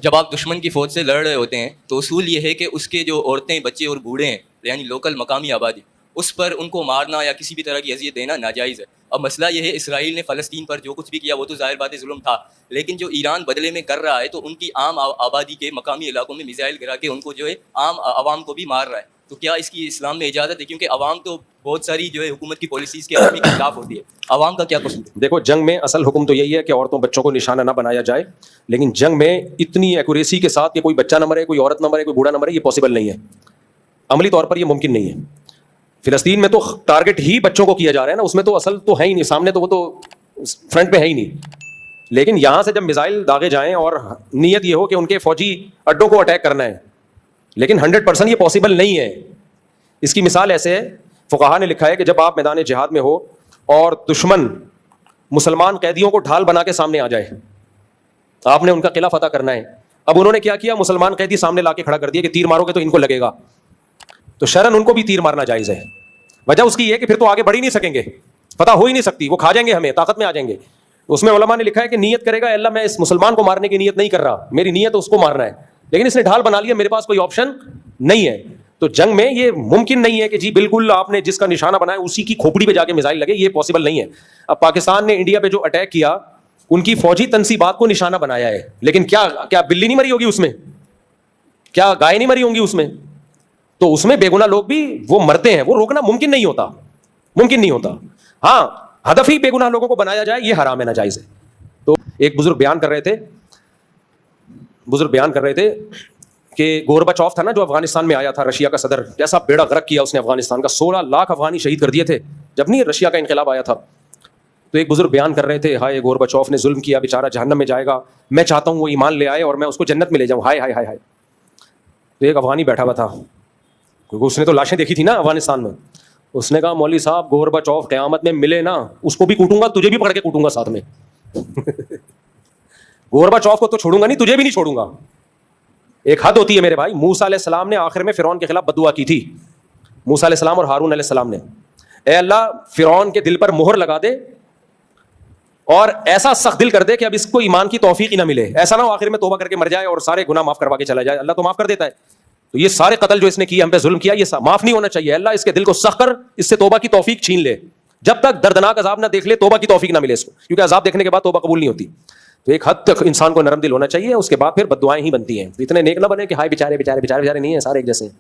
جب آپ دشمن کی فوج سے لڑ رہے ہوتے ہیں تو اصول یہ ہے کہ اس کے جو عورتیں بچے اور بوڑھے ہیں یعنی لوکل مقامی آبادی اس پر ان کو مارنا یا کسی بھی طرح کی اذیت دینا ناجائز ہے. اب مسئلہ یہ ہے اسرائیل نے فلسطین پر جو کچھ بھی کیا وہ تو ظاہر بات ہے ظلم تھا, لیکن جو ایران بدلے میں کر رہا ہے تو ان کی عام آبادی کے مقامی علاقوں میں میزائل گرا کے ان کو جو ہے عام عوام کو بھی مار رہا ہے. تو کیا اس کی اسلام میں اجازت ہے؟ کیونکہ عوام تو بہت ساری جو ہے حکومت کی پالیسیز کے آدمی کے خلاف ہوتی ہے, عوام کا کیا قصور ہے؟ دیکھو جنگ میں اصل حکم تو یہی ہے کہ عورتوں بچوں کو نشانہ نہ بنایا جائے, لیکن جنگ میں اتنی ایکوریسی کے ساتھ کہ کوئی بچہ نہ مرے, کوئی عورت نہ مرے, کوئی بوڑھا نہ مرے, یہ پاسبل نہیں ہے, عملی طور پر یہ ممکن نہیں ہے. فلسطین میں تو ٹارگٹ ہی بچوں کو کیا جا رہا ہے نا, اس میں تو اصل تو ہے ہی نہیں, سامنے تو وہ تو فرنٹ پہ ہے ہی نہیں. لیکن یہاں سے جب میزائل داغے جائیں اور نیت یہ ہو کہ ان کے فوجی اڈوں کو اٹیک کرنا ہے, لیکن 100% یہ پاسبل نہیں ہے. اس کی مثال ایسے ہے, فقہا نے لکھا ہے کہ جب آپ میدان جہاد میں ہو اور دشمن مسلمان قیدیوں کو ڈھال بنا کے سامنے آ جائے, آپ نے ان کا قلعہ فتح کرنا ہے. اب انہوں نے کیا کیا, مسلمان قیدی سامنے لا کے کھڑا کر دیا کہ تیر مارو گے تو ان کو لگے گا, تو شرعاً ان کو بھی تیر مارنا جائز ہے. وجہ اس کی یہ کہ پھر تو آگے بڑھ ہی نہیں سکیں گے, فتح ہو ہی نہیں سکتی, وہ کھا جائیں گے ہمیں, طاقت میں آ جائیں گے. اس میں علماء نے لکھا ہے کہ نیت کرے گا اللہ میں اس مسلمان کو مارنے کی نیت نہیں کر رہا, میری نیت اس کو مارنا ہے, لیکن اس نے ڈھال بنا لیا, میرے پاس کوئی آپشن نہیں ہے. تو جنگ میں یہ ممکن نہیں ہے کہ جی بالکل آپ نے جس کا نشانہ بنایا اسی کی کھوپڑی پہ جا کے میزائل لگے, یہ پاسبل نہیں ہے. اب پاکستان نے انڈیا پہ جو اٹیک کیا ان کی فوجی تنصیبات کو نشانہ بنایا ہے, لیکن کیا بلی نہیں مری ہوگی اس میں, کیا گائے نہیں مری ہوں گی اس میں, تو اس میں بے گناہ لوگ بھی وہ مرتے ہیں, وہ روکنا ممکن نہیں ہوتا, ممکن نہیں ہوتا. ہاں ہدف ہی بے گناہ لوگوں کو بنایا جائے یہ حرام ہے, ناجائز ہے. تو ایک بزرگ بیان کر رہے تھے کہ گورباچوف تھا نا جو افغانستان میں آیا تھا, رشیا کا صدر, کیسا بیڑا غرق کیا اس نے افغانستان کا, 16 لاکھ افغانی شہید کر دیے تھے جب نہیں رشیا کا انقلاب آیا تھا. تو ایک بزرگ بیان کر رہے تھے, ہائے گورباچوف نے ظلم کیا, بیچارہ جہنم میں جائے گا, میں چاہتا ہوں وہ ایمان لے آئے اور میں اس کو جنت میں لے جاؤں, ہائے ہائے ہائے ہائے. تو ایک افغانی بیٹھا ہوا تھا, کیونکہ اس نے تو لاشیں دیکھی تھی نا افغانستان میں, اس نے کہا مولوی صاحب گورباچوف قیامت میں ملے نا اس کو بھی کوٹوں گا, تجھے بھی پکڑ کے کوٹوں گا ساتھ میں. گورباچوف کو تو چھوڑوں گا نہیں, تجھے بھی نہیں چھوڑوں گا. ایک حد ہوتی ہے میرے بھائی. موسیٰ علیہ السلام نے آخر میں فرعون کے خلاف بد دعا کی تھی, موسیٰ علیہ السلام اور ہارون علیہ السلام نے, اے اللہ فرعون کے دل پر مہر لگا دے اور ایسا سخت دل کر دے کہ اب اس کو ایمان کی توفیق ہی نہ ملے, ایسا نہ ہو آخر میں توبہ کر کے مر جائے اور سارے گناہ معاف کروا کے چلا جائے. اللہ تو معاف کر دیتا ہے, تو یہ سارے قتل جو اس نے کیے, ہم پہ ظلم کیا, یہ معاف نہیں ہونا چاہیے. اللہ اس کے دل کو سخت کر, اس سے توبہ کی توفیق چھین لے, جب تک دردناک عذاب نہ دیکھ لے توبہ کی توفیق نہ ملے اس کو, کیونکہ عذاب دیکھنے کے بعد توبہ قبول نہیں ہوتی. تو ایک حد تک انسان کو نرم دل ہونا چاہیے, اس کے بعد پھر بد دعائیں ہی بنتی ہیں. اتنے نیک نہ بنے کہ ہائے بیچارے بیچارے بیچارے بیچارے نہیں ہیں, سارے ایک جیسے ہیں.